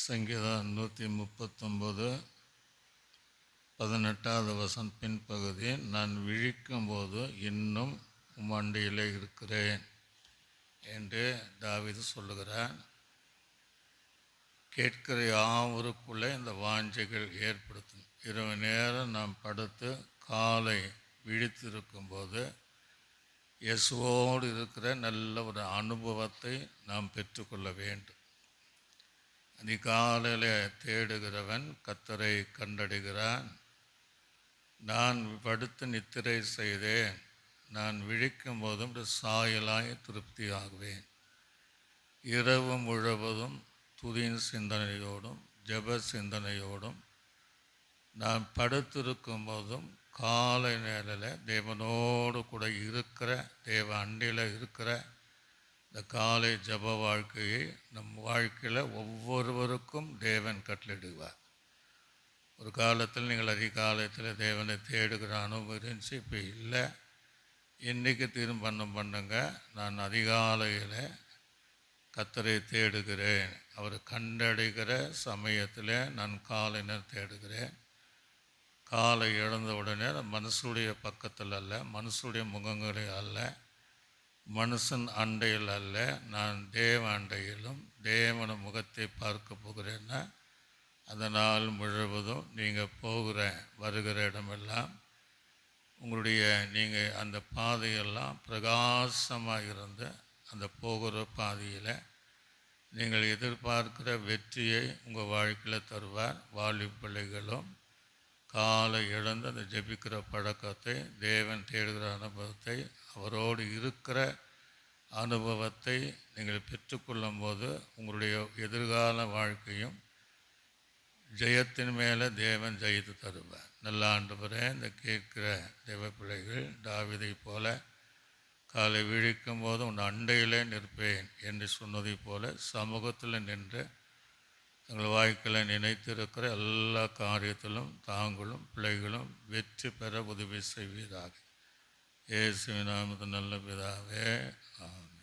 சங்கீதம் 139 18 பின்பகுதி. நான் விழிக்கும்போது இன்னும் உம்மண்டையில் இருக்கிறேன் என்று தாவீது சொல்லுகிறார். கேட்கிற யாவருக்குள்ளே இந்த வாஞ்சைகள் ஏற்படுத்தும். இரவு நேரம் நாம் படுத்து காலை விழித்திருக்கும்போது இயேசுவோடு இருக்கிற நல்ல ஒரு அனுபவத்தை நாம் பெற்றுக்கொள்ள வேண்டும். அதிகாலையில் தேடுகிறவன் கர்த்தரை கண்டடைகிறான். நான் படுத்து நித்திரை செய்தேன், நான் விழிக்கும் போதும் சாயலாய் திருப்தியாகுவேன். இரவு முழுவதும் துதியின் சிந்தனையோடும் ஜெப சிந்தனையோடும் நான் படுத்திருக்கும் போதும் காலை நேரில் தேவனோடு கூட இருக்கிற தேவ அண்டையில் இருக்கிற இந்த காலை ஜப வாழ்க்கையை நம் வாழ்க்கையில் ஒவ்வொருவருக்கும் தேவன் கட்டளிடுவார். ஒரு காலத்தில் நீங்கள் அதிகாலத்தில் தேவனை தேடுகிற அனுபவம் இருந்துச்சு, இப்போ இல்லை. இன்றைக்கி தீர்மானம் பண்ணுங்க, நான் அதிகாலையில் கர்த்தரை தேடுகிறேன். அவர் கண்டடைகிற சமயத்தில் நான் காலை நேரம் தேடுகிறேன். காலை எழுந்த உடனே மனுஷனுடைய பக்கத்தில் அல்ல, மனுஷனுடைய முகங்களில் அல்ல, மனுஷன் அண்டையில் அல்ல, நான் தேவ அண்டையிலும் தேவன முகத்தை பார்க்க போகிறேன்னா அந்த நாள் முழுவதும் நீங்கள் வருகிற இடமெல்லாம் உங்களுடைய நீங்கள் அந்த பாதையெல்லாம் பிரகாசமாக இருந்து அந்த போகிற பாதையில் நீங்கள் எதிர்பார்க்கிற வெற்றியை உங்கள் வாழ்க்கையில் தருவார். வாலிப பிள்ளைகளும் காலை எழுந்து அந்த ஜெபிக்கிற பழக்கத்தை, தேவன் தேடுகிற அனுபவத்தை, அவரோடு இருக்கிற அனுபவத்தை நீங்கள் பெற்றுக்கொள்ளும் போது உங்களுடைய எதிர்கால வாழ்க்கையும் ஜெயத்தின் மேலே தேவன் ஜெயித்து தருவார். நல்ல ஆண்டவரே, இந்த கேட்கிற தேவ பிள்ளைகள் தாவீதை போல காலை விழிக்கும் போது உன் அண்டையிலே நிற்பேன் என்று சொன்னதை போல சமூகத்தில் நின்று தங்கள் வாழ்க்கையில் நினைத்திருக்கிற எல்லா காரியத்திலும் தாங்களும் பிள்ளைகளும் வெற்றி பெற உதவி செய்வீராக. இயேசுவின் நாமத்தில் நல்ல பிதாவே, ஆமென்.